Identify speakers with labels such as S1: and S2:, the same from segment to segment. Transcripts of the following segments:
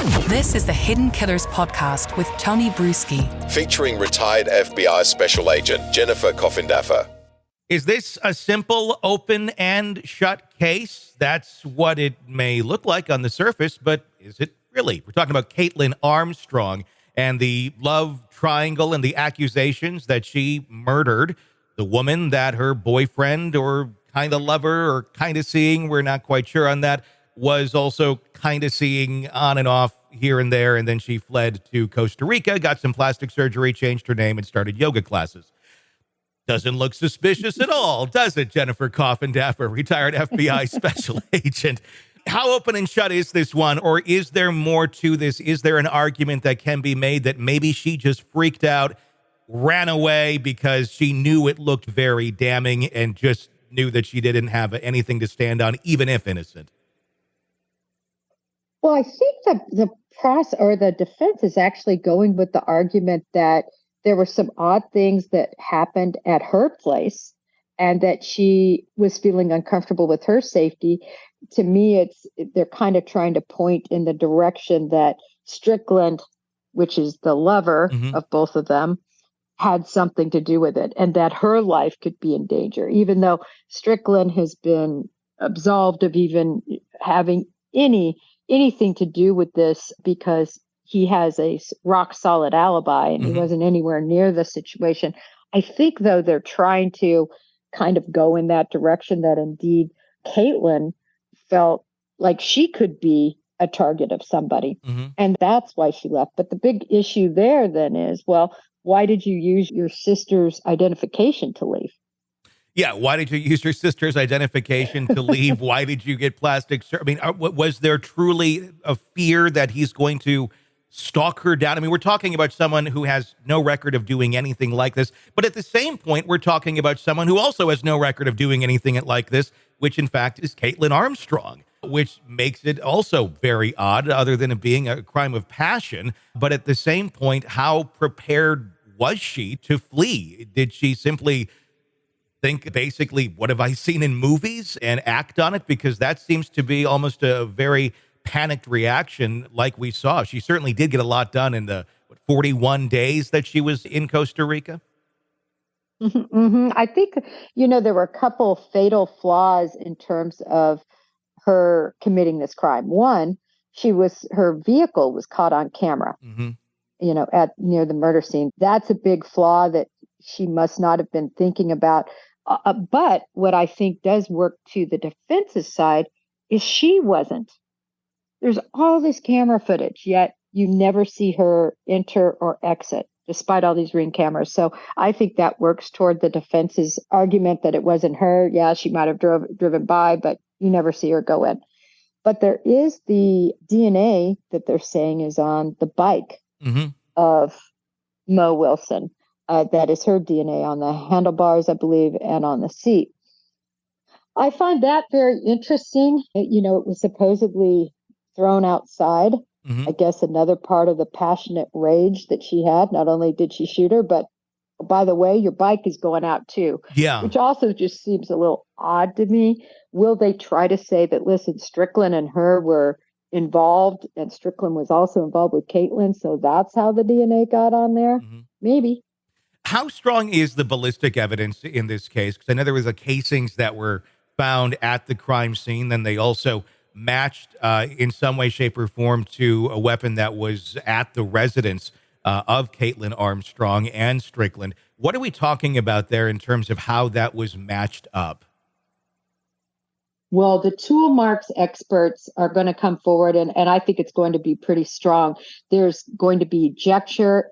S1: This is the Hidden Killers podcast with Tony Brueski,
S2: featuring retired FBI Special Agent Jennifer Coffindaffer.
S3: Is this a simple open and shut case? That's what it may look like on the surface, but is it really? We're talking about Kaitlin Armstrong and the love triangle and the accusations that she murdered the woman that her boyfriend or kind of lover or kind of seeing, we're not quite sure on that, was also kind of seeing on and off here and there. And then she fled to Costa Rica, got some plastic surgery, changed her name, and started yoga classes. Doesn't look suspicious at all, does it, Jennifer Coffindaffer, retired FBI special agent? How open and shut is this one, or is there more to this? Is there an argument that can be made that maybe she just freaked out, ran away because she knew it looked very damning and just knew that she didn't have anything to stand on, even if innocent?
S4: Well, I think the defense is actually going with the argument that there were some odd things that happened at her place and that she was feeling uncomfortable with her safety. To me, they're kind of trying to point in the direction that Strickland, which is the lover of both of them, had something to do with it, and that her life could be in danger, even though Strickland has been absolved of even having anything to do with this because he has a rock solid alibi and he wasn't anywhere near the situation. I think, though, they're trying to kind of go in that direction that indeed Kaitlin felt like she could be a target of somebody. And that's why she left. But the big issue there then is, well, why did you use your sister's identification to leave?
S3: Yeah, why did you use your sister's identification to leave? Why did you get plastic surgery? I mean, was there truly a fear that he's going to stalk her down? I mean, we're talking about someone who has no record of doing anything like this. But at the same point, we're talking about someone who also has no record of doing anything like this, which in fact is Kaitlin Armstrong, which makes it also very odd, other than it being a crime of passion. But at the same point, how prepared was she to flee? Did she simply think, basically, what have I seen in movies, and act on it? Because that seems to be almost a very panicked reaction like we saw. She certainly did get a lot done in the 41 days that she was in Costa Rica.
S4: I think, there were a couple fatal flaws in terms of her committing this crime. One, her vehicle was caught on camera, at near the murder scene. That's a big flaw that she must not have been thinking about. But what I think does work to the defense's side is she wasn't. There's all this camera footage, yet you never see her enter or exit, despite all these Ring cameras. So I think that works toward the defense's argument that it wasn't her. Yeah, she might have driven by, but you never see her go in. But there is the DNA that they're saying is on the bike of Mo Wilson. That is her DNA on the handlebars, I believe, and on the seat. I find that very interesting. It was supposedly thrown outside. I guess another part of the passionate rage that she had. Not only did she shoot her, but by the way, your bike is going out too. Yeah. Which also just seems a little odd to me. Will they try to say that, listen, Strickland and her were involved and Strickland was also involved with Kaitlin, so that's how the DNA got on there? Maybe.
S3: How strong is the ballistic evidence in this case? Because I know there was casings that were found at the crime scene. Then they also matched in some way, shape, or form to a weapon that was at the residence of Kaitlin Armstrong and Strickland. What are we talking about there in terms of how that was matched up?
S4: Well, the tool marks experts are going to come forward, and I think it's going to be pretty strong. There's going to be ejector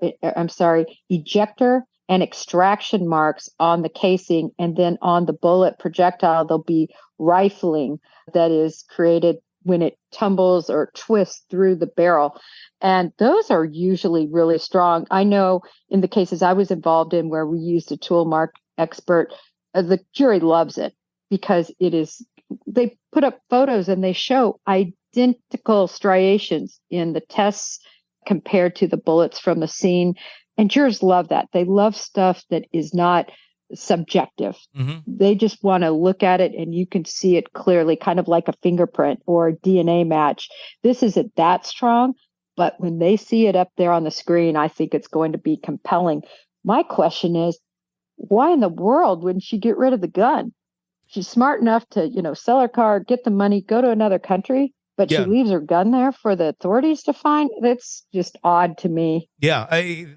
S4: and extraction marks on the casing, and then on the bullet projectile, there'll be rifling that is created when it tumbles or twists through the barrel. And those are usually really strong. I know in the cases I was involved in where we used a tool mark expert, the jury loves it because they put up photos and they show identical striations in the tests compared to the bullets from the scene. And jurors love that. They love stuff that is not subjective. They just want to look at it and you can see it clearly, kind of like a fingerprint or a DNA match. This isn't that strong, But when they see it up there on the screen, I think it's going to be compelling. My question is, why in the world wouldn't she get rid of the gun? She's smart enough to, sell her car, get the money, go to another country, but she leaves her gun there for the authorities to find. That's just odd to me.
S3: Yeah,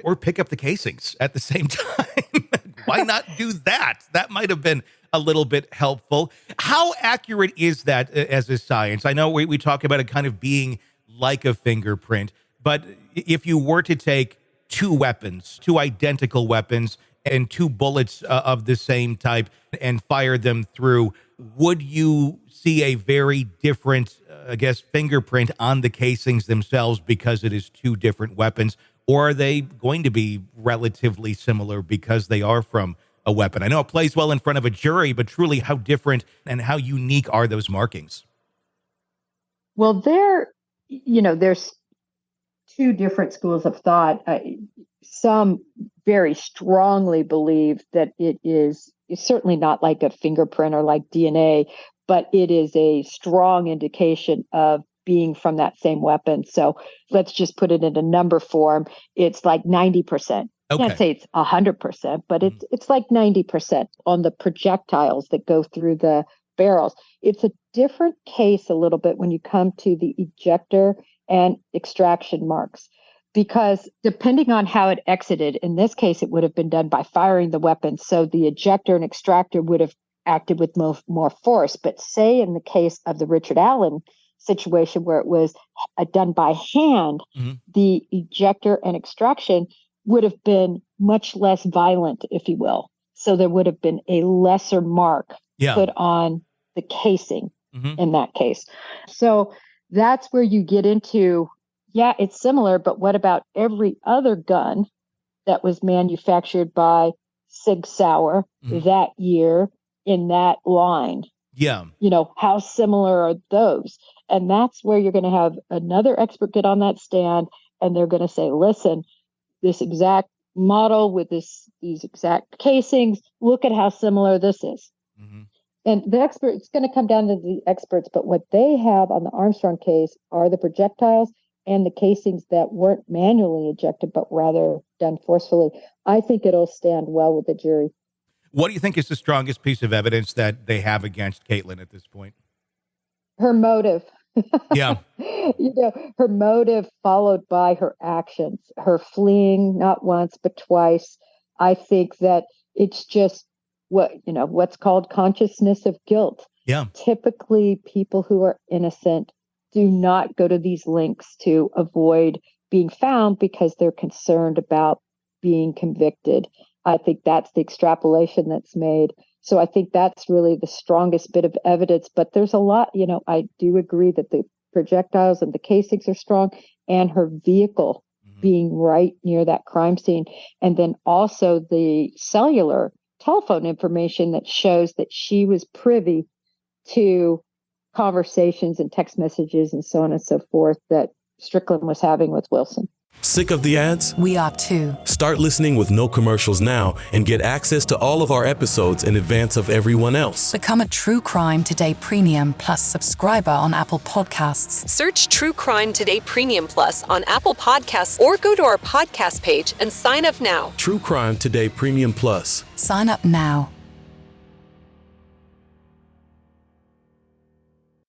S3: or pick up the casings at the same time. Why not do that? That might have been a little bit helpful. How accurate is that as a science? I know we talk about it kind of being like a fingerprint, but if you were to take two identical weapons, and two bullets of the same type and fire them through, would you see a very different, fingerprint on the casings themselves because it is two different weapons? Or are they going to be relatively similar because they are from a weapon? I know it plays well in front of a jury, but truly how different and how unique are those markings?
S4: Well, there's two different schools of thought. Some very strongly believe that it's certainly not like a fingerprint or like DNA, but it is a strong indication of being from that same weapon. So let's just put it in a number form. It's like 90%. I can't say it's 100%, but it's like 90% on the projectiles that go through the barrels. It's a different case a little bit when you come to the ejector and extraction marks, because depending on how it exited, in this case, it would have been done by firing the weapon. So the ejector and extractor would have acted with more force. But say in the case of the Richard Allen situation where it was done by hand, the ejector and extraction would have been much less violent, if you will. So there would have been a lesser mark put on the casing in that case. So that's where you get into, it's similar, but what about every other gun that was manufactured by Sig Sauer that year in that line?
S3: Yeah.
S4: How similar are those? And that's where you're going to have another expert get on that stand, and they're going to say, listen, this exact model with these exact casings, look at how similar this is. And the expert, it's going to come down to the experts, but what they have on the Armstrong case are the projectiles and the casings that weren't manually ejected, but rather done forcefully. I think it'll stand well with the jury.
S3: What do you think is the strongest piece of evidence that they have against Kaitlin at this point?
S4: Her motive.
S3: Yeah.
S4: Her motive followed by her actions, her fleeing not once, but twice. I think that it's just what's called consciousness of guilt.
S3: Yeah.
S4: Typically, people who are innocent do not go to these lengths to avoid being found because they're concerned about being convicted. I think that's the extrapolation that's made. So I think that's really the strongest bit of evidence. But there's a lot, I do agree that the projectiles and the casings are strong, and her vehicle being right near that crime scene. And then also the cellular telephone information that shows that she was privy to conversations and text messages and so on and so forth that Strickland was having with Wilson.
S5: Sick of the ads?
S1: We are too.
S5: Start listening with no commercials now and get access to all of our episodes in advance of everyone else.
S1: Become a True Crime Today Premium Plus subscriber on Apple Podcasts.
S6: Search True Crime Today Premium Plus on Apple Podcasts or go to our podcast page and sign up now.
S5: True Crime Today Premium Plus.
S1: Sign up now.